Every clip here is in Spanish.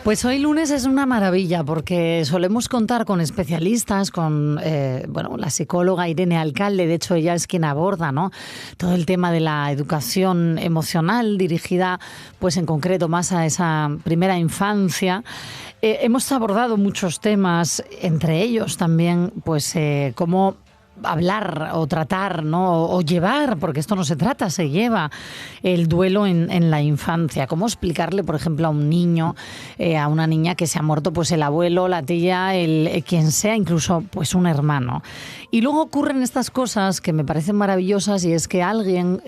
Pues hoy lunes es una maravilla porque solemos contar con especialistas, con la psicóloga Irene Alcalde. De hecho, ella es quien aborda, ¿no?, todo el tema de la educación emocional dirigida, pues en concreto, más a esa primera infancia. Hemos abordado muchos temas, entre ellos también, pues cómo hablar o tratar, ¿no?, o llevar, porque esto no se trata, se lleva el duelo en la infancia. ¿Cómo explicarle, por ejemplo, a un niño, a una niña que se ha muerto, pues el abuelo, la tía, quien sea, incluso pues un hermano? Y luego ocurren estas cosas que me parecen maravillosas, y es que alguien,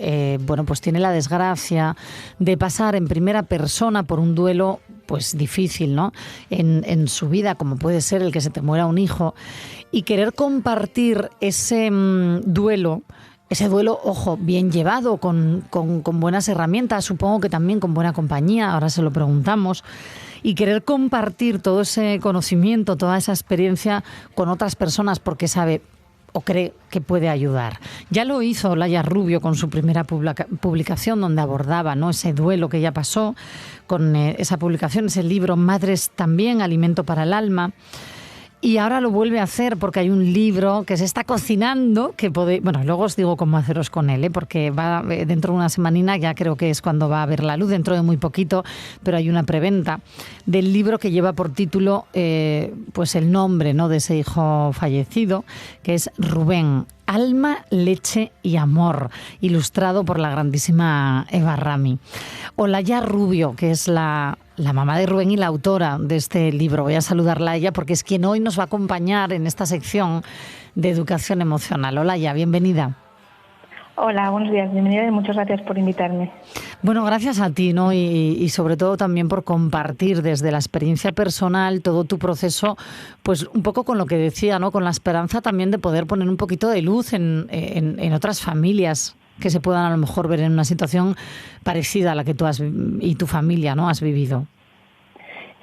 pues tiene la desgracia de pasar en primera persona por un duelo pues difícil, ¿no?, en su vida, como puede ser el que se te muera un hijo, y querer compartir ese duelo, ojo, bien llevado, con buenas herramientas, supongo que también con buena compañía, ahora se lo preguntamos, y querer compartir todo ese conocimiento, toda esa experiencia con otras personas porque sabe o cree que puede ayudar. Ya lo hizo Olaya Rubio con su primera publicación, donde abordaba, ¿no?, ese duelo que ella pasó, con esa publicación, ese libro Madres también, Alimento para el alma. Y ahora lo vuelve a hacer porque hay un libro que se está cocinando, que luego os digo cómo haceros con él, porque va dentro de una semanina, ya creo que es cuando va a ver la luz, dentro de muy poquito, pero hay una preventa del libro que lleva por título pues el nombre, ¿no?, de ese hijo fallecido, que es Rubén, Alma, Leche y Amor, ilustrado por la grandísima Eva Rami. Olaya Rubio, que es la mamá de Rubén y la autora de este libro. Voy a saludarla a ella porque es quien hoy nos va a acompañar en esta sección de educación emocional. Olaya, bienvenida. Hola, buenos días, bienvenida y muchas gracias por invitarme. Bueno, gracias a ti, ¿no? Y sobre todo también por compartir desde la experiencia personal todo tu proceso, pues un poco con lo que decía, ¿no?, con la esperanza también de poder poner un poquito de luz en otras familias que se puedan a lo mejor ver en una situación parecida a la que tú y tu familia, ¿no?, has vivido.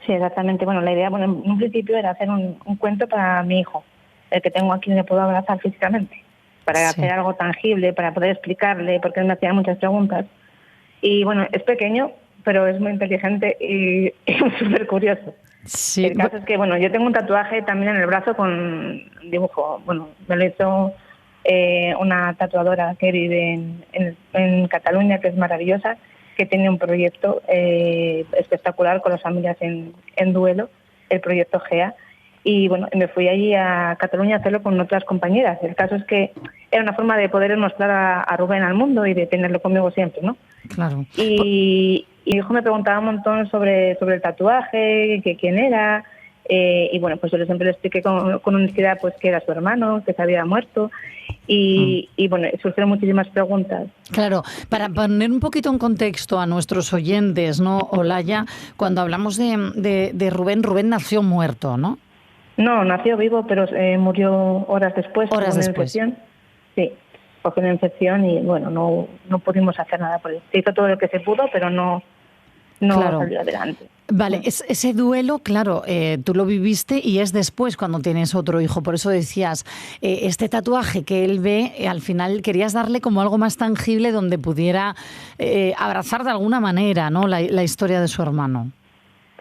Sí, exactamente. Bueno, la idea, en un principio era hacer un cuento para mi hijo, el que tengo aquí, donde puedo abrazar físicamente, para hacer algo tangible, para poder explicarle, porque él me hacía muchas preguntas. Y bueno, es pequeño, pero es muy inteligente y súper curioso. Sí. El caso es que, yo tengo un tatuaje también en el brazo con un dibujo. Me lo hizo una tatuadora que vive en Cataluña, que es maravillosa, que tiene un proyecto espectacular con las familias en duelo, el proyecto GEA. Y me fui allí a Cataluña a hacerlo con otras compañeras. El caso es que era una forma de poder mostrar a Rubén al mundo y de tenerlo conmigo siempre, ¿no? Claro. Y mi hijo me preguntaba un montón sobre el tatuaje, que quién era, pues yo siempre le expliqué con honestidad pues que era su hermano, que se había muerto, y surgieron muchísimas preguntas. Claro, para poner un poquito en contexto a nuestros oyentes, ¿no, Olaya? Cuando hablamos de Rubén nació muerto, ¿no? No, nació vivo, pero murió horas después. Horas después. Una infección. Sí, cogió una infección y no pudimos hacer nada por él. Se hizo todo lo que se pudo, pero no claro. Salió adelante. Vale, ese duelo, claro, tú lo viviste y es después cuando tienes otro hijo. Por eso decías, este tatuaje que él ve, al final querías darle como algo más tangible donde pudiera abrazar de alguna manera, ¿no?, la historia de su hermano.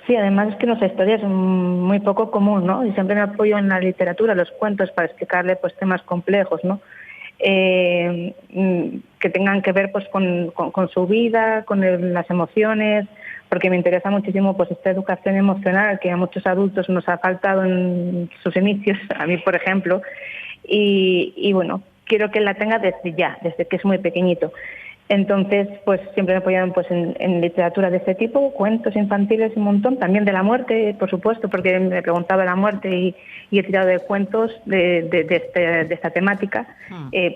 Sí, además es que nuestra historia es muy poco común, ¿no? Y siempre me apoyo en la literatura, los cuentos, para explicarle pues temas complejos, ¿no? Que tengan que ver pues con su vida, con las emociones, porque me interesa muchísimo pues esta educación emocional que a muchos adultos nos ha faltado en sus inicios, a mí por ejemplo, y quiero que la tenga desde que es muy pequeñito. Entonces, pues siempre me apoyaron pues en literatura de este tipo, cuentos infantiles un montón, también de la muerte, por supuesto, porque me preguntaba de la muerte y he tirado de cuentos de esta temática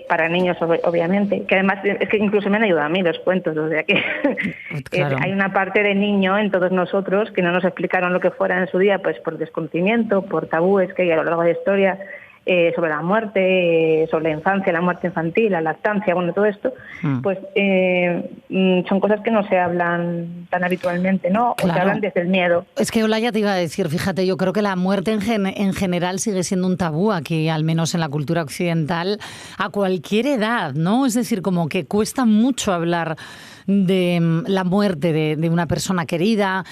para niños, obviamente, que además es que incluso me han ayudado a mí los cuentos, o sea que claro. Hay una parte de niño en todos nosotros que no nos explicaron lo que fuera en su día, pues por desconocimiento, por tabúes que hay a lo largo de la historia, sobre la muerte, sobre la infancia, la muerte infantil, la lactancia, todo esto, pues son cosas que no se hablan tan habitualmente, ¿no? Claro. O se hablan desde el miedo. Es que Olaya te iba a decir, fíjate, yo creo que la muerte en general sigue siendo un tabú aquí, al menos en la cultura occidental, a cualquier edad, ¿no? Es decir, como que cuesta mucho hablar de la muerte de una persona querida.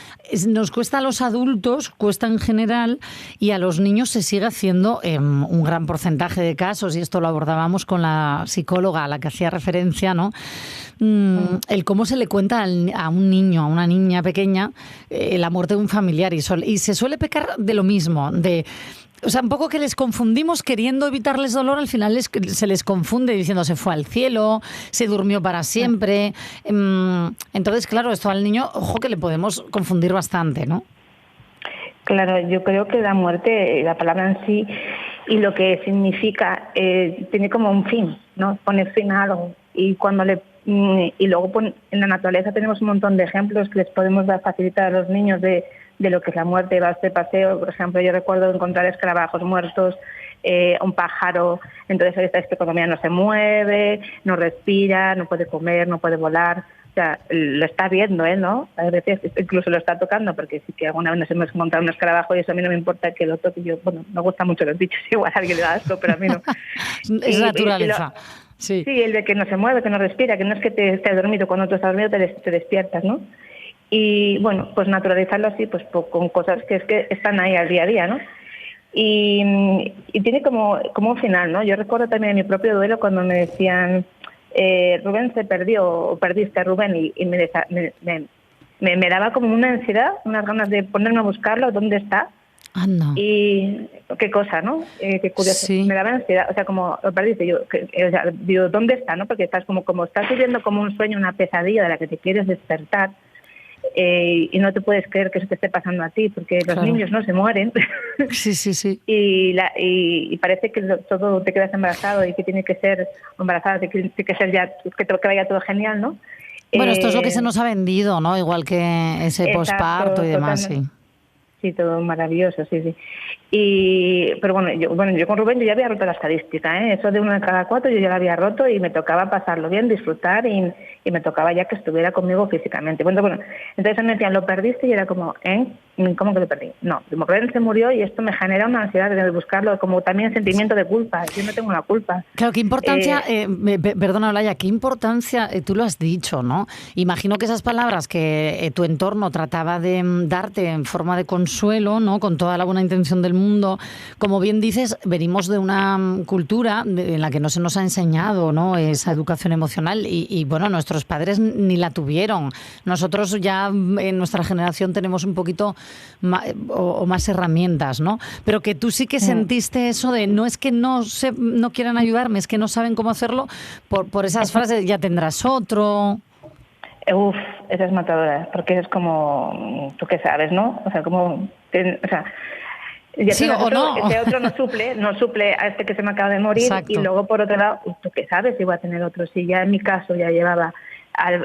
Nos cuesta a los adultos, cuesta en general, y a los niños se sigue haciendo un gran porcentaje de casos, y esto lo abordábamos con la psicóloga a la que hacía referencia, ¿no? El cómo se le cuenta a un niño, a una niña pequeña, la muerte de un familiar, y se suele pecar de lo mismo, o sea, un poco que les confundimos queriendo evitarles dolor, al final se les confunde diciendo se fue al cielo, se durmió para siempre. Entonces, claro, esto al niño, ojo que le podemos confundir bastante, ¿no? Claro, yo creo que la muerte, la palabra en sí, y lo que significa, tiene como un fin, ¿no? Poner fin a algo. Y luego en la naturaleza tenemos un montón de ejemplos que les podemos facilitar a los niños de lo que es la muerte. Vas de paseo, por ejemplo, yo recuerdo encontrar escarabajos muertos, un pájaro, entonces esta economía no se mueve, no respira, no puede comer, no puede volar. O sea, lo está viendo, ¿no? A veces incluso lo está tocando, porque sí que alguna vez nos hemos encontrado un escarabajo y eso a mí no me importa que lo toque. Yo, bueno, me gustan mucho los bichos, igual a alguien le da asco, pero a mí no. Es naturaleza. Sí, el de que no se mueve, que no respira, que no es que te estés dormido, cuando tú estás dormido te despiertas, ¿no? Y bueno, pues naturalizarlo así, pues con cosas que es que están ahí al día a día, ¿no? Y tiene como un final, ¿no? Yo recuerdo también mi propio duelo cuando me decían, Rubén se perdió, o perdiste a Rubén, y me daba como una ansiedad, unas ganas de ponerme a buscarlo, ¿dónde está? No. Y qué cosa, ¿no? Qué curioso. Sí. Me daba ansiedad, o sea, como lo perdiste, o sea, digo, ¿dónde está, no? Porque estás como estás viviendo como un sueño, una pesadilla de la que te quieres despertar, y no te puedes creer que eso te esté pasando a ti, porque los niños no se mueren. Sí. Y parece que todo te quedas embarazado y que tiene que ser embarazada, que tiene que ser ya, que vaya todo genial, ¿no? Bueno, esto es lo que se nos ha vendido, ¿no? Igual que ese posparto y demás, sí. Sí, todo maravilloso, sí. Pero bueno, yo con Rubén yo ya había roto la estadística, ¿eh? Eso de 1 de cada 4 yo ya la había roto, y me tocaba pasarlo bien, disfrutar, y me tocaba ya que estuviera conmigo físicamente. Bueno, entonces me decían, ¿lo perdiste? Y era como, ¿cómo que lo perdí? No, Rubén se murió, y esto me genera una ansiedad de buscarlo, como también sentimiento de culpa. Yo no tengo la culpa. Claro, qué importancia, perdona Olaya, qué importancia, tú lo has dicho, ¿no? Imagino que esas palabras que tu entorno trataba de darte en forma de consuelo, ¿no? Con toda la buena intención del mundo, como bien dices, venimos de una cultura en la que no se nos ha enseñado, ¿no? Esa educación emocional, y bueno, nuestros padres ni la tuvieron. Nosotros ya en nuestra generación tenemos un poquito más herramientas, ¿no? Pero que tú sí que sentiste eso de no es que no quieran ayudarme, es que no saben cómo hacerlo, por esas frases, ya tendrás otro. Esa es matadora, porque es como, tú qué sabes, ¿no? O sea, ya sí o no. Ese otro no suple a este que se me acaba de morir. Exacto. Y luego, por otro lado, tú qué sabes si voy a tener otro. Si ya en mi caso ya llevaba,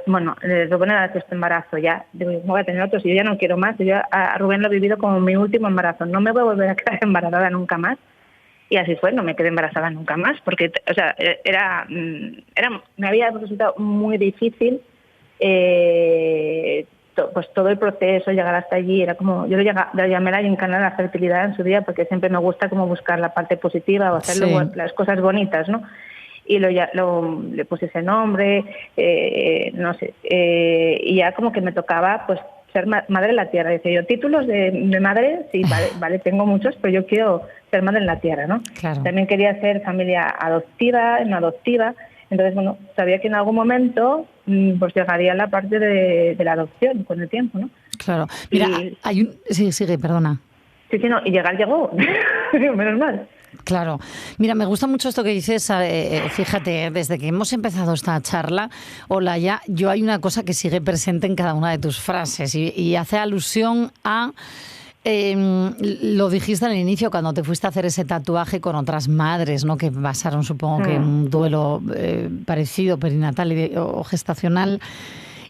Rubén era el sexto embarazo, ya digo, voy a tener otro, si yo ya no quiero más. Yo a Rubén lo he vivido como mi último embarazo, no me voy a volver a quedar embarazada nunca más. Y así fue, no me quedé embarazada nunca más, porque, o sea, me había resultado muy difícil, pues todo el proceso, llegar hasta allí, era como, yo lo llamé la gincana de la fertilidad en su día, porque siempre me gusta como buscar la parte positiva o hacer las cosas bonitas, ¿no? Y le puse ese nombre, no sé, y ya como que me tocaba, pues, ser madre en la tierra. Dice yo, títulos de madre, sí, vale, tengo muchos, pero yo quiero ser madre en la tierra, ¿no? Claro. También quería ser familia adoptiva, no adoptiva. Entonces, bueno, sabía que en algún momento pues llegaría la parte de la adopción con el tiempo, ¿no? Claro. Mira, Sí, sigue, perdona. Sí, no, y llegó. Menos mal. Claro. Mira, me gusta mucho esto que dices. Fíjate, desde que hemos empezado esta charla, Olaya, yo hay una cosa que sigue presente en cada una de tus frases y hace alusión a... lo dijiste al inicio cuando te fuiste a hacer ese tatuaje con otras madres, ¿no? Que pasaron, supongo que un duelo parecido, perinatal o gestacional.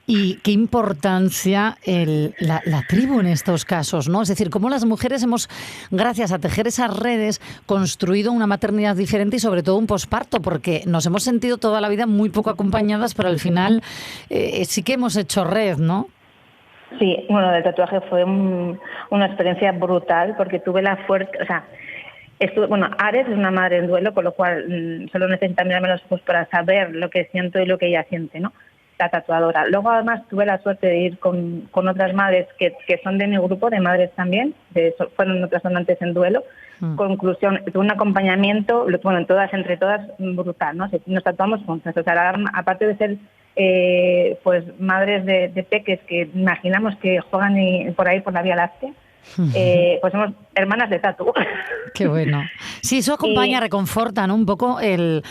Y qué importancia la tribu en estos casos, ¿no? Es decir, cómo las mujeres hemos, gracias a tejer esas redes, construido una maternidad diferente y sobre todo un posparto, porque nos hemos sentido toda la vida muy poco acompañadas, pero al final sí que hemos hecho red, ¿no? Sí, bueno, del tatuaje fue una experiencia brutal porque tuve la fuerte, o sea, bueno, Ares es una madre en duelo, con lo cual solo necesita mirarme los ojos para saber lo que siento y lo que ella siente, ¿no? La tatuadora. Luego además tuve la suerte de ir con otras madres que son de mi grupo, de madres también, fueron otras donantes en duelo. Conclusión, tuve un acompañamiento, bueno, entre todas, brutal, ¿no? Nos tatuamos juntas, o sea, aparte de ser pues madres de peques que imaginamos que juegan por ahí por la Vía Láctea, pues somos hermanas de tatu. Qué bueno. Sí, eso acompaña, reconforta, ¿no? Un poco el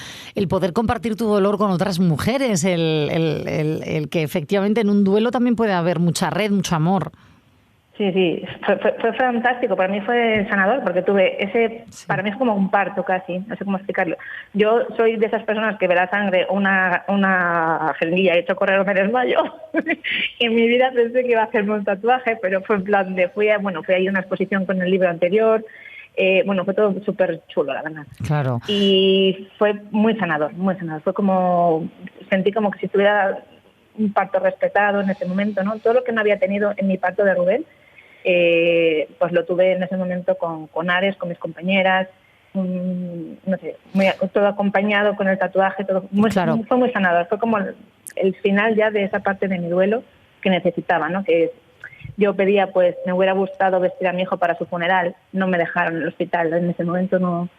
poder compartir tu dolor con otras mujeres, el que efectivamente en un duelo también puede haber mucha red, mucho amor. Sí, fue fantástico, para mí fue sanador porque tuve para mí es como un parto casi, no sé cómo explicarlo. Yo soy de esas personas que ve la sangre, una jeringuilla, he hecho correr o me desmayo, y en mi vida pensé que iba a hacerme un tatuaje, pero fue en plan de, fui a una exposición con el libro anterior, fue todo súper chulo, la verdad. Claro. Y fue muy sanador, fue como, sentí como que si tuviera un parto respetado en ese momento, ¿no? Todo lo que no había tenido en mi parto de Rubén, pues lo tuve en ese momento con Ares, con mis compañeras, no sé, todo acompañado con el tatuaje, todo fue muy sanador, fue como el final ya de esa parte de mi duelo que necesitaba, ¿no? Que yo pedía, pues me hubiera gustado vestir a mi hijo para su funeral, no me dejaron en el hospital, en ese momento no.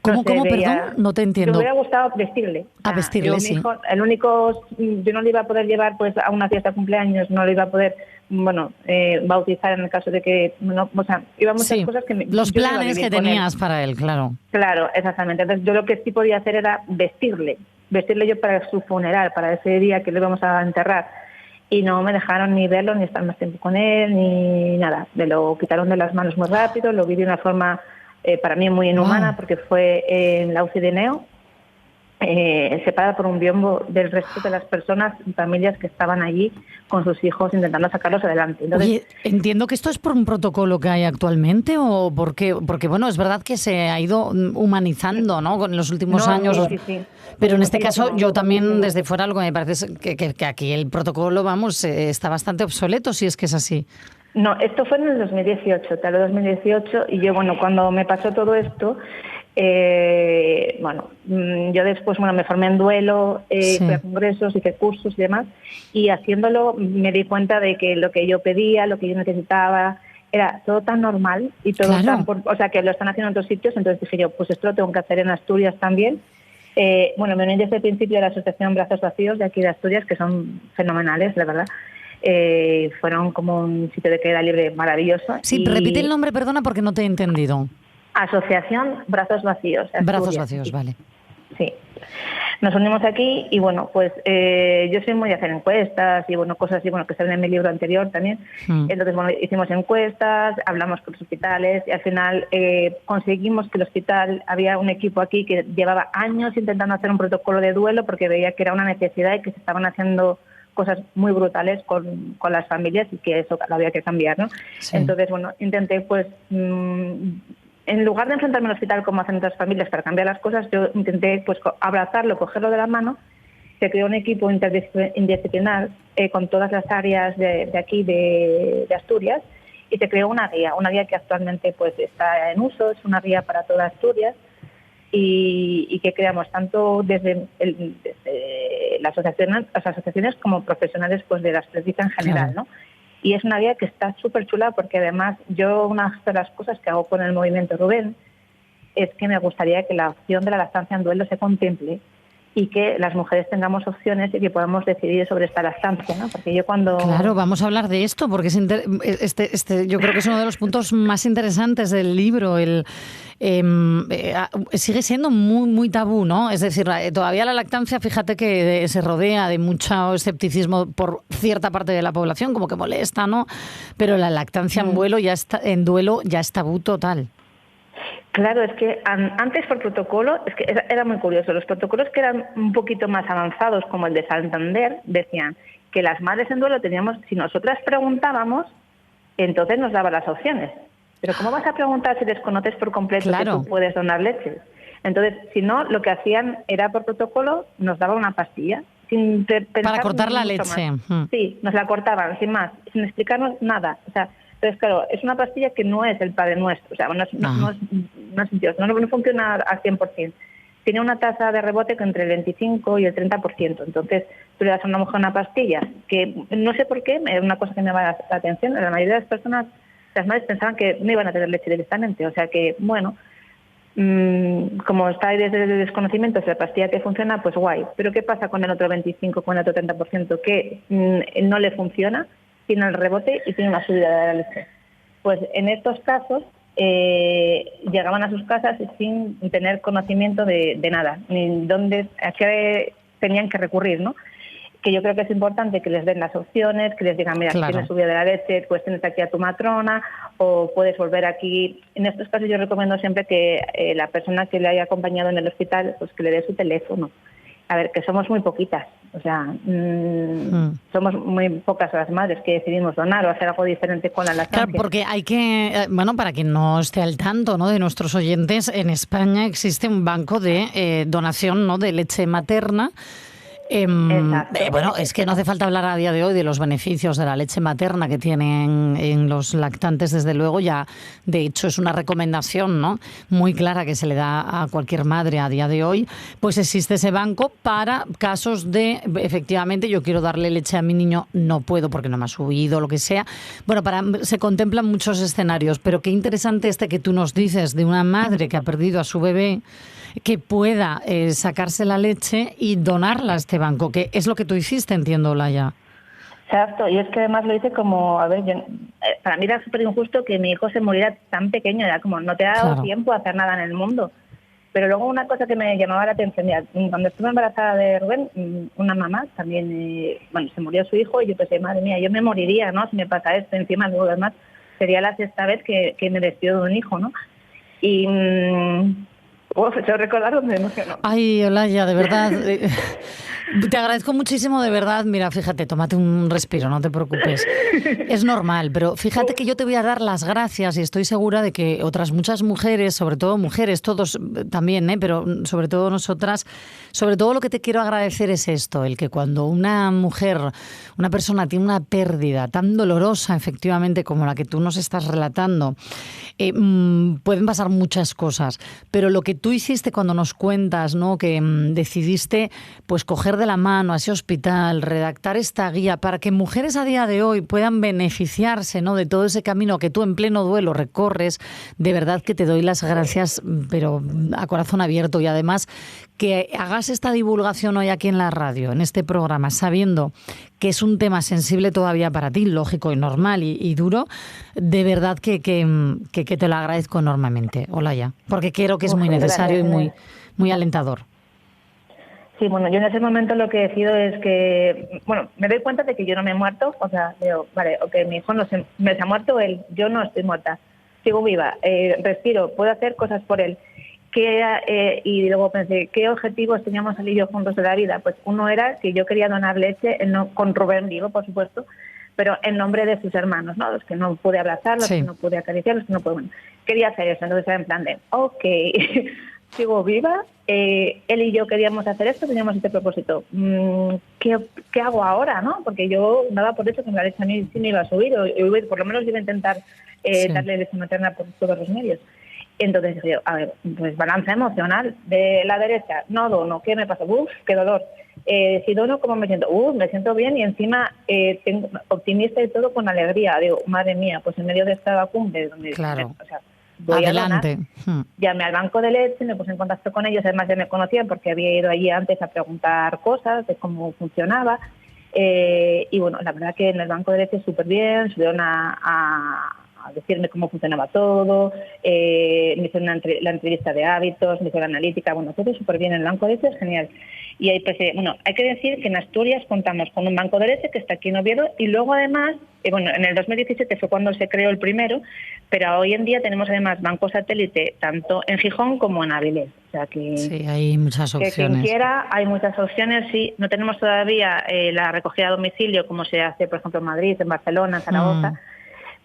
¿Cómo, perdón? No te entiendo. Me hubiera gustado vestirle. Vestirle, sí. Mi hijo, yo no le iba a poder llevar pues a una fiesta de cumpleaños, no le iba a poder, bautizar en el caso de que, iba muchas cosas que los planes que tenías para él, claro. Claro, exactamente. Entonces yo lo que sí podía hacer era vestirle yo para su funeral, para ese día que le íbamos a enterrar. Y no me dejaron ni verlo, ni estar más tiempo con él, ni nada. Me lo quitaron de las manos muy rápido, lo vi de una forma para mí muy inhumana, porque fue en la UCI de Neo, separada por un biombo del resto de las personas y familias que estaban allí con sus hijos intentando sacarlos adelante. Entonces, oye, entiendo que esto es por un protocolo que hay actualmente o porque bueno, es verdad que se ha ido humanizando, ¿no? En los últimos años. Sí. Pero en este caso yo también desde fuera lo que me parece es que aquí el protocolo, está bastante obsoleto, si es que es así. No, esto fue en el 2018, tal vez 2018, y yo, cuando me pasó todo esto, yo después, me formé en duelo, fui a congresos, hice cursos y demás, y haciéndolo me di cuenta de que lo que yo pedía, lo que yo necesitaba, era todo tan normal y todo que lo están haciendo en otros sitios, entonces dije yo, pues esto lo tengo que hacer en Asturias también. Me uní desde el principio a la Asociación Brazos Vacíos de aquí de Asturias, que son fenomenales, la verdad. Fueron como un sitio de queda libre maravilloso. Sí, repite el nombre, perdona, porque no te he entendido. Asociación Brazos Vacíos. Asturias. Brazos Vacíos, vale. Sí. Nos unimos aquí y yo soy muy de hacer encuestas y cosas así, que salen en mi libro anterior también. Entonces, hicimos encuestas, hablamos con los hospitales y al final conseguimos que el hospital, había un equipo aquí que llevaba años intentando hacer un protocolo de duelo porque veía que era una necesidad y que se estaban haciendo cosas muy brutales con las familias y que eso lo había que cambiar, ¿no? Sí. Entonces, intenté en lugar de enfrentarme al hospital como hacen otras familias para cambiar las cosas, yo intenté abrazarlo, cogerlo de la mano. Se creó un equipo interdisciplinar con todas las áreas de aquí de Asturias y se creó una guía que actualmente está en uso, es una guía para toda Asturias y que creamos tanto desde las asociaciones como profesionales de la obstetricia en general, ¿no? Y es una guía que está súper chula porque además una de las cosas que hago con el movimiento Rubén es que me gustaría que la opción de la lactancia en duelo se contemple y que las mujeres tengamos opciones y que podamos decidir sobre esta lactancia, ¿no? Porque yo cuando... Claro, vamos a hablar de esto porque yo creo que es uno de los puntos más interesantes del libro. Sigue siendo muy, muy tabú, ¿no? Es decir, todavía la lactancia, fíjate que se rodea de mucho escepticismo por cierta parte de la población, como que molesta, ¿no? Pero la lactancia en duelo ya es tabú total. Claro, es que antes por protocolo, es que era muy curioso, los protocolos que eran un poquito más avanzados, como el de Santander, decían que las madres en duelo teníamos, si nosotras preguntábamos, entonces nos daban las opciones. Pero ¿cómo vas a preguntar si desconoces por completo que tú puedes donar leche? Entonces, si no, lo que hacían era por protocolo, nos daban una pastilla pensar para cortar la mucho leche. más. Sí, nos la cortaban, sin más, sin explicarnos nada. O sea, entonces, claro, es una pastilla que no es el Padre Nuestro, o sea, no es Dios, no funciona al 100%. Tiene una tasa de rebote que entre el 25 y el 30%. Entonces, tú le das a una mujer una pastilla que no sé por qué, es una cosa que me llama la atención. La mayoría de las personas, las madres pensaban que no iban a tener leche directamente. O sea que, bueno, como está ahí desde el desconocimiento, si la pastilla que funciona, pues guay. Pero ¿qué pasa con el otro 25, con el otro 30% que no le funciona, tiene el rebote y tiene una subida de la leche? Pues en estos casos llegaban a sus casas sin tener conocimiento de nada, ni a qué tenían que recurrir, ¿no? Que yo creo que es importante que les den las opciones, que les digan, mira, si tienes subida de la leche, pues tienes aquí a tu matrona, o puedes volver aquí. En estos casos yo recomiendo siempre que la persona que le haya acompañado en el hospital, pues que le dé su teléfono. A ver, que somos muy poquitas, o sea, somos muy pocas las madres que decidimos donar o hacer algo diferente con la lactancia. Claro, porque hay que, bueno, para quien no esté al tanto, ¿no?, de nuestros oyentes, en España existe un banco de donación, ¿no?, de leche materna. Bueno, es que no hace falta hablar a día de hoy de los beneficios de la leche materna que tienen en los lactantes, desde luego. Ya, de hecho, es una recomendación, ¿no?, muy clara que se le da a cualquier madre a día de hoy. Pues existe ese banco para casos de, efectivamente, yo quiero darle leche a mi niño, no puedo porque no me ha subido, lo que sea. Bueno, se contemplan muchos escenarios, pero qué interesante que tú nos dices de una madre que ha perdido a su bebé, que pueda sacarse la leche y donarla a este banco, que es lo que tú hiciste, entiendo, Olaya. Exacto, y es que además lo hice como, a ver, para mí era súper injusto que mi hijo se muriera tan pequeño, era como, no te ha dado tiempo a hacer nada en el mundo. Pero luego una cosa que me llamaba la atención, cuando estuve embarazada de Rubén, una mamá también, se murió su hijo y yo pensé, madre mía, yo me moriría, ¿no?, si me pasa esto. Encima, luego además, sería la 6ª vez que me despido de un hijo, ¿no? Y yo recordar me emocionó. Ay, Olaya, de verdad. Te agradezco muchísimo, de verdad. Mira, fíjate, tómate un respiro, no te preocupes. Es normal, pero fíjate que yo te voy a dar las gracias y estoy segura de que otras muchas mujeres, sobre todo mujeres, todos también, pero sobre todo nosotras, sobre todo lo que te quiero agradecer es esto, el que cuando una mujer, una persona tiene una pérdida tan dolorosa, efectivamente, como la que tú nos estás relatando, pueden pasar muchas cosas, pero lo que tú hiciste cuando nos cuentas, ¿no?, que decidiste pues coger de la mano a ese hospital, redactar esta guía para que mujeres a día de hoy puedan beneficiarse, ¿no?, de todo ese camino que tú en pleno duelo recorres. De verdad que te doy las gracias, pero a corazón abierto. Y además que hagas esta divulgación hoy aquí en la radio, en este programa, sabiendo que es un tema sensible todavía para ti, lógico y normal y duro, de verdad que te lo agradezco enormemente, Olaya, porque creo que es muy necesario y muy alentador. Sí, bueno, yo en ese momento lo que decido es que, me doy cuenta de que yo no me he muerto, o sea, digo, vale, mi hijo no se ha muerto, yo no estoy muerta, sigo viva, respiro, puedo hacer cosas por él. Y luego pensé, ¿qué objetivos teníamos él y yo juntos de la vida? Pues uno era que yo quería donar leche, con Rubén vivo, por supuesto, pero en nombre de sus hermanos, ¿no?, los que no pude abrazar, los que no pude acariciar, los que no pude... Bueno, quería hacer eso, entonces era en plan de, sigo viva, él y yo queríamos hacer esto, teníamos este propósito. ¿Qué hago ahora, no? Porque yo daba por hecho que la leche a mí sí me iba a subir, o por lo menos iba a intentar darle leche materna por todos los medios. Entonces dije yo, a ver, pues balanza emocional. De la derecha, no dono, ¿qué me pasa? ¡Uf, qué dolor! Si dono, ¿cómo me siento? Me siento bien y encima tengo optimista y todo con alegría. Digo, madre mía, pues en medio de esta cumbre donde... Claro. Voy adelante. A donar, llamé al banco de leche, me puse en contacto con ellos, además ya me conocían porque había ido allí antes a preguntar cosas de cómo funcionaba. Y bueno, la verdad que en el banco de leche súper bien, subieron a decirme cómo funcionaba todo, me hicieron la entrevista de hábitos, me hicieron la analítica, todo súper bien en el banco de leche, es genial. Y ahí pues, hay que decir que en Asturias contamos con un banco de leche que está aquí en Oviedo y luego además, en el 2017 fue cuando se creó el primero, pero hoy en día tenemos además banco satélite tanto en Gijón como en Avilés. O sea que sí, hay muchas opciones. Que quien quiera, hay muchas opciones, sí. No tenemos todavía la recogida a domicilio como se hace, por ejemplo, en Madrid, en Barcelona, en Zaragoza,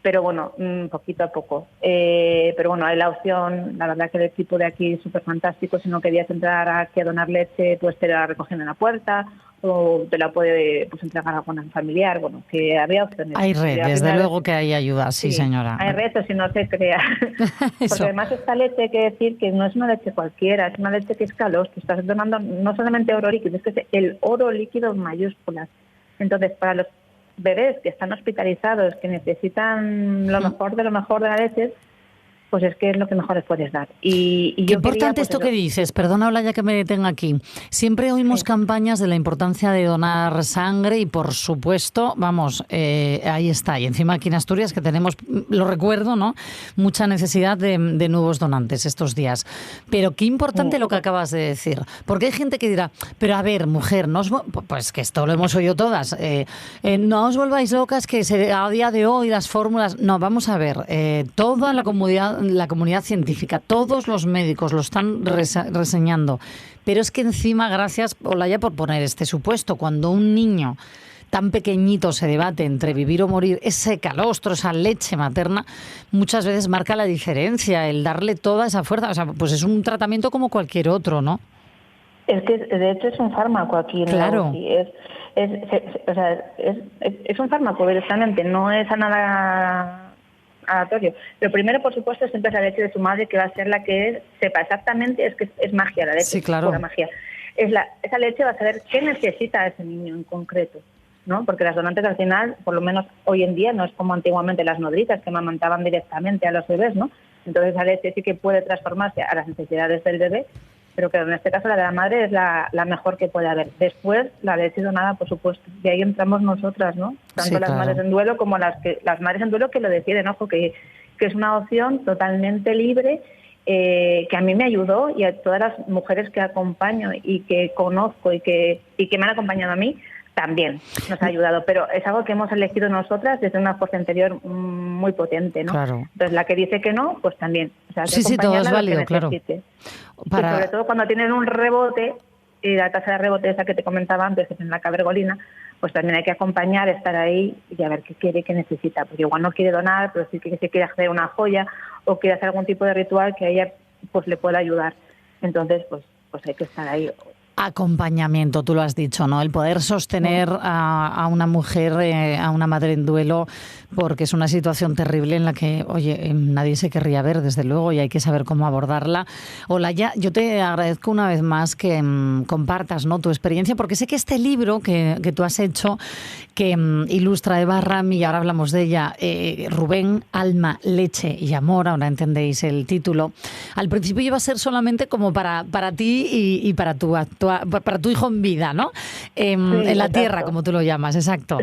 pero bueno, poquito a poco. Pero bueno, hay la opción, la verdad que el equipo de aquí es súper fantástico. Si no querías entrar aquí a donar leche, pues te la recogen en la puerta o te la puede pues entregar a algún familiar. Bueno, que había opciones. Hay red, desde luego que hay ayuda, sí, señora. Hay retos y no se crea. Porque además esta leche, hay que decir que no es una leche cualquiera, es una leche que es calostro. Estás donando no solamente oro líquido, es que es el oro líquido en mayúsculas. Entonces, para los bebés que están hospitalizados, que necesitan lo mejor de la leche, pues es que es lo que mejor les puedes dar. Y qué importante esto que dices, perdona Olaya que me detenga aquí. Siempre oímos campañas de la importancia de donar sangre y por supuesto, vamos, ahí está. Y encima aquí en Asturias que tenemos, lo recuerdo, ¿no? Mucha necesidad de nuevos donantes estos días. Pero qué importante lo que acabas de decir. Porque hay gente que dirá, pero a ver, mujer, pues que esto lo hemos oído todas, no os volváis locas que a día de hoy las fórmulas... No, vamos a ver, toda la comunidad científica, todos los médicos lo están reseñando. Pero es que encima, gracias, Olaya, por poner este supuesto, cuando un niño tan pequeñito se debate entre vivir o morir, ese calostro, esa leche materna, muchas veces marca la diferencia, el darle toda esa fuerza. O sea, pues es un tratamiento como cualquier otro, ¿no? Es que, de hecho, es un fármaco aquí. Claro. Es un fármaco, directamente, no es a nada aleatorio. Lo primero, por supuesto, siempre es la leche de su madre, que va a ser la que sepa exactamente, es que es magia la leche, sí, claro. Es pura magia. Esa leche va a saber qué necesita ese niño en concreto, ¿no? Porque las donantes al final, por lo menos hoy en día, no es como antiguamente las nodrizas que amamantaban directamente a los bebés, ¿no? Entonces esa leche sí que puede transformarse a las necesidades del bebé, pero que en este caso la de la madre es la mejor que puede haber. Después, la leche donada, por supuesto. Y ahí entramos nosotras, ¿no? Tanto las madres en duelo como las madres en duelo que lo deciden, ojo, que es una opción totalmente libre, que a mí me ayudó y a todas las mujeres que acompaño y que conozco y que me han acompañado a mí, también nos ha ayudado, pero es algo que hemos elegido nosotras desde una fuerza interior muy potente, ¿no? Claro. Entonces, la que dice que no, pues también. O sea, sí, todo es válido, claro. Y sobre todo cuando tienen un rebote, y la tasa de rebote esa que te comentaba antes, que es en la cabergolina, pues también hay que acompañar, estar ahí y a ver qué quiere, qué necesita. Porque igual no quiere donar, pero sí que se quiere hacer una joya o quiere hacer algún tipo de ritual que a ella pues le pueda ayudar. Entonces, pues hay que estar ahí. Acompañamiento, tú lo has dicho, ¿no? El poder sostener a una mujer, a una madre en duelo, porque es una situación terrible en la que, oye, nadie se querría ver, desde luego, y hay que saber cómo abordarla. Olaya, yo te agradezco una vez más que compartas, ¿no?, tu experiencia, porque sé que este libro que tú has hecho, que ilustra Eva Rami, y ahora hablamos de ella, Rubén, Alma, Leche y Amor, ahora entendéis el título, al principio iba a ser solamente como para ti y para tu hijo en vida, ¿no? En la tierra, como tú lo llamas, exacto.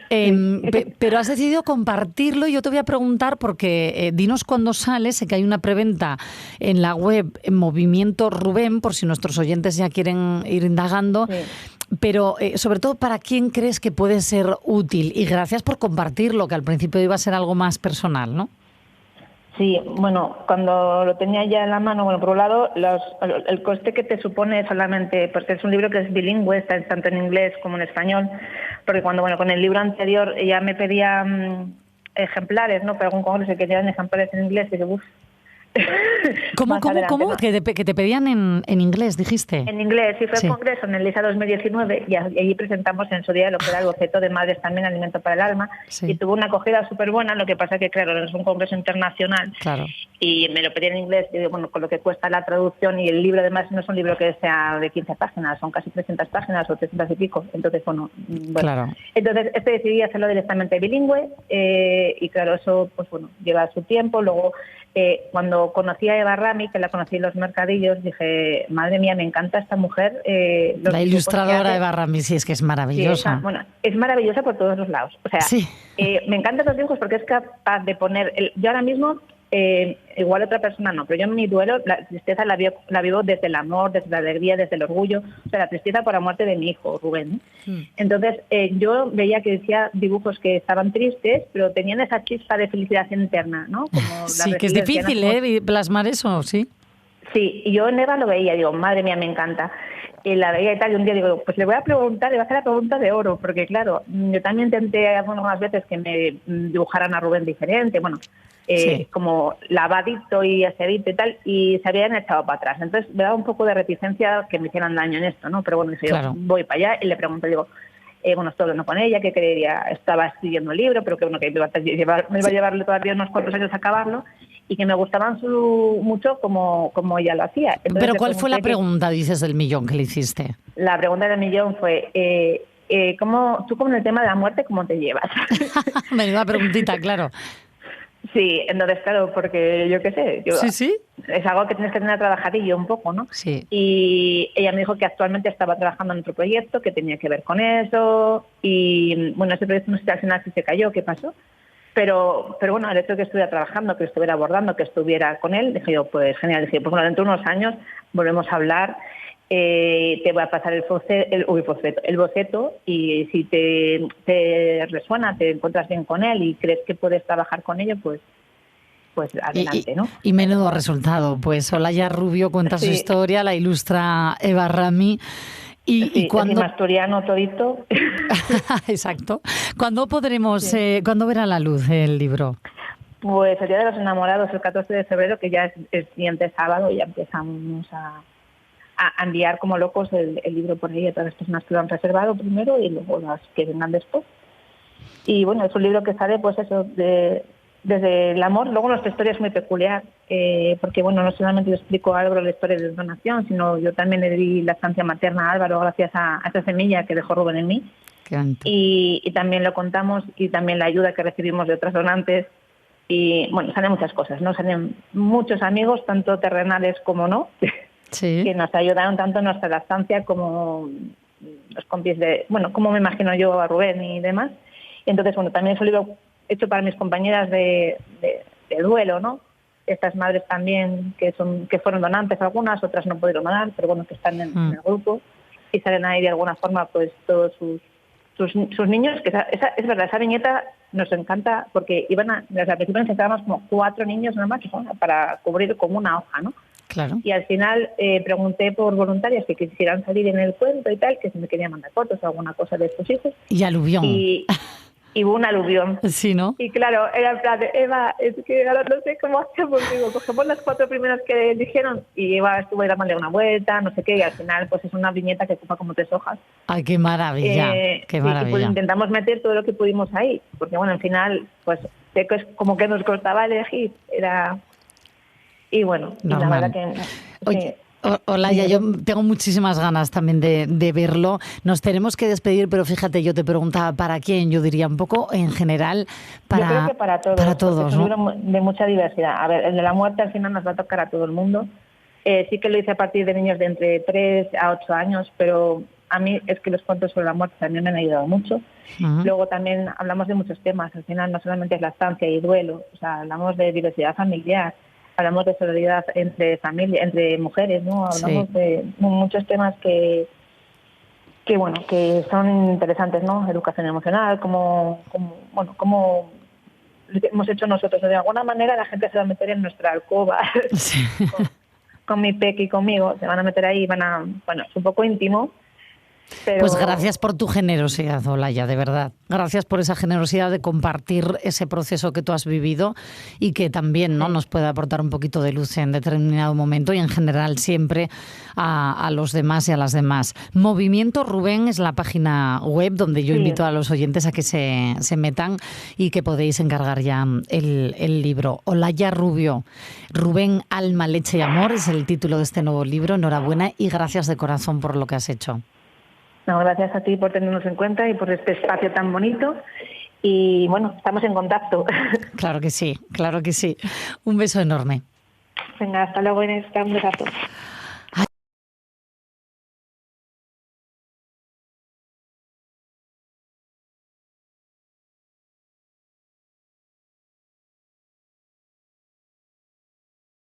Pero has decidido compartirlo y yo te voy a preguntar porque dinos cuándo sale, sé que hay una preventa en la web Movimiento Rubén, por si nuestros oyentes ya quieren ir indagando, pero sobre todo, ¿para quién crees que puede ser útil? Y gracias por compartirlo, que al principio iba a ser algo más personal, ¿no? Sí, bueno, cuando lo tenía ya en la mano, bueno, por un lado, el coste que te supone solamente, porque es un libro que es bilingüe, está tanto en inglés como en español, porque cuando, bueno, con el libro anterior ella me pedía ejemplares, ¿no? Para algún congreso que querían ejemplares en inglés, y digo, uff. ¿Cómo? ¿no? Que te pedían en inglés, dijiste. En inglés, sí, fue el congreso en el ISA 2019 y allí presentamos en su día lo que era el boceto de Madres también, Alimento para el Alma, y tuvo una acogida súper buena. Lo que pasa que, claro, es un congreso internacional, y me lo pedían en inglés, y bueno, con lo que cuesta la traducción, y el libro además no es un libro que sea de 15 páginas, son casi 300 páginas o 300 y pico, entonces, bueno. Entonces, decidí hacerlo directamente bilingüe, y claro, eso, pues bueno, lleva su tiempo. Luego, cuando conocí a Eva Rami, que la conocí en los mercadillos, dije, madre mía, me encanta esta mujer. La ilustradora Eva Rami, sí, es que es maravillosa. Sí, es maravillosa por todos los lados. O sea, me encantan los dibujos porque es capaz de poner... yo ahora mismo, igual otra persona no, pero yo en mi duelo la tristeza la vivo desde el amor, desde la alegría, desde el orgullo. O sea, la tristeza por la muerte de mi hijo, Rubén. Entonces, yo veía que decía dibujos que estaban tristes, pero tenían esa chispa de felicidad interna, ¿no? Como sí, que es difícil, plasmar eso, sí. Sí, y yo en Eva lo veía, digo, madre mía, me encanta. y la veía y tal, y un día digo, pues le voy a preguntar, le voy a hacer la pregunta de oro, porque claro, yo también intenté algunas veces que me dibujaran a Rubén diferente, bueno, Sí. como lavadito y asedito y tal, y se habían echado para atrás. Entonces me daba un poco de reticencia que me hicieran daño en esto, ¿no? Pero bueno, dije Claro. yo, voy para allá y le pregunto, digo, bueno, estoy hablando con ella, que quería, estaba escribiendo un libro, pero que bueno, que me iba a llevar todavía unos cuantos años a acabarlo, y que me gustaban mucho como ella lo hacía. Entonces, Pero le ¿cuál fue la pregunté pregunta, dices, del millón que le hiciste? la pregunta del millón fue, tú con el tema de la muerte, ¿cómo te llevas? Menuda preguntita, claro. Sí, entonces claro, porque yo qué sé, Sí, sí. es algo que tienes que tener trabajadillo un poco, ¿no? Sí. Y ella me dijo que actualmente estaba trabajando en otro proyecto que tenía que ver con eso, y bueno, ese proyecto no sé si al final sí se cayó, ¿qué pasó? Pero bueno, el hecho de que estuviera trabajando, que estuviera abordando, que estuviera con él, dije yo, pues genial, dije, pues bueno, dentro de unos años volvemos a hablar, te voy a pasar el boceto, y si te resuena, te encuentras bien con él y crees que puedes trabajar con ello, pues adelante, ¿no? Y menudo resultado. Pues Olaya Rubio cuenta su Sí, historia, la ilustra Eva Rami. Y sí, cuando... encima asturiano todito. Exacto. ¿Cuándo podremos, Sí. cuándo verá la luz el libro? Pues el Día de los Enamorados, el 14 de febrero, que ya es el siguiente sábado, ya empezamos a enviar como locos el libro por ahí a todas las personas que lo han reservado primero y luego las que vengan después. Y bueno, es un libro que sale, pues eso, desde el amor. Luego nuestra historia es muy peculiar, porque bueno, no solamente yo explico a Álvaro la historia de donación, sino yo también le di la estancia materna a Álvaro gracias a esa semilla que dejó Rubén en mí. Qué bonito. Y también lo contamos, y también la ayuda que recibimos de otras donantes. Y bueno, salen muchas cosas, ¿no? Salen muchos amigos, tanto terrenales como no, Sí. que nos ayudaron tanto en nuestra lactancia como los compis bueno, como me imagino yo a Rubén y demás. Y entonces, bueno, también es un libro hecho para mis compañeras de duelo, ¿no? Estas madres también que fueron donantes algunas, otras no pudieron donar, pero bueno, que están en el grupo y salen ahí de alguna forma pues todos sus niños, que es verdad, esa viñeta nos encanta porque al principio necesitábamos como 4 niños nada más para cubrir como una hoja, ¿no? Claro. Y al final pregunté por voluntarias que quisieran salir en el cuento y tal, que si me querían mandar fotos o alguna cosa de sus hijos. Y aluvión. Y hubo un aluvión. Sí, ¿no? Y claro, era en plan de, Eva, es que ahora no sé cómo hacemos, digo, cogemos las 4 primeras que dijeron, y Eva estuvo dándole una vuelta, no sé qué, y al final pues es una viñeta que ocupa como 3 hojas. Ay, qué maravilla, qué maravilla. Y pues intentamos meter todo lo que pudimos ahí, porque bueno, al final, pues sé que es como que nos costaba elegir, y bueno, normal. Y la verdad que... Oye, Olaya, yo tengo muchísimas ganas también de verlo. Nos tenemos que despedir, pero fíjate, yo te preguntaba para quién. Yo diría un poco en general yo creo que para todos, es un libro de mucha diversidad. A ver, el de la muerte al final nos va a tocar a todo el mundo. Sí que lo hice a partir de niños de entre 3 a 8 años, pero a mí es que los cuentos sobre la muerte también me han ayudado mucho. Luego también hablamos de muchos temas. Al final no solamente es lactancia y duelo, o sea, hablamos de diversidad familiar, hablamos de solidaridad entre mujeres, ¿no? Hablamos de muchos temas que bueno, que son interesantes, ¿no? Educación emocional, como hemos hecho nosotros. De alguna manera la gente se va a meter en nuestra alcoba, sí. con mi Peque y conmigo, se van a meter ahí, es un poco íntimo. Pero... Pues gracias por tu generosidad, Olaya, de verdad. Gracias por esa generosidad de compartir ese proceso que tú has vivido y que también, ¿no?, nos puede aportar un poquito de luz en determinado momento y en general siempre a los demás y a las demás. Movimiento Rubén es la página web donde yo invito a los oyentes a que se metan y que podéis encargar ya el libro. Olaya Rubio, Rubén, Alma, Leche y Amor es el título de este nuevo libro. Enhorabuena y gracias de corazón por lo que has hecho. No, gracias a ti por tenernos en cuenta y por este espacio tan bonito. Y bueno, estamos en contacto. Claro que sí, claro que sí. Un beso enorme. Venga, hasta luego, Inés. Un besazo.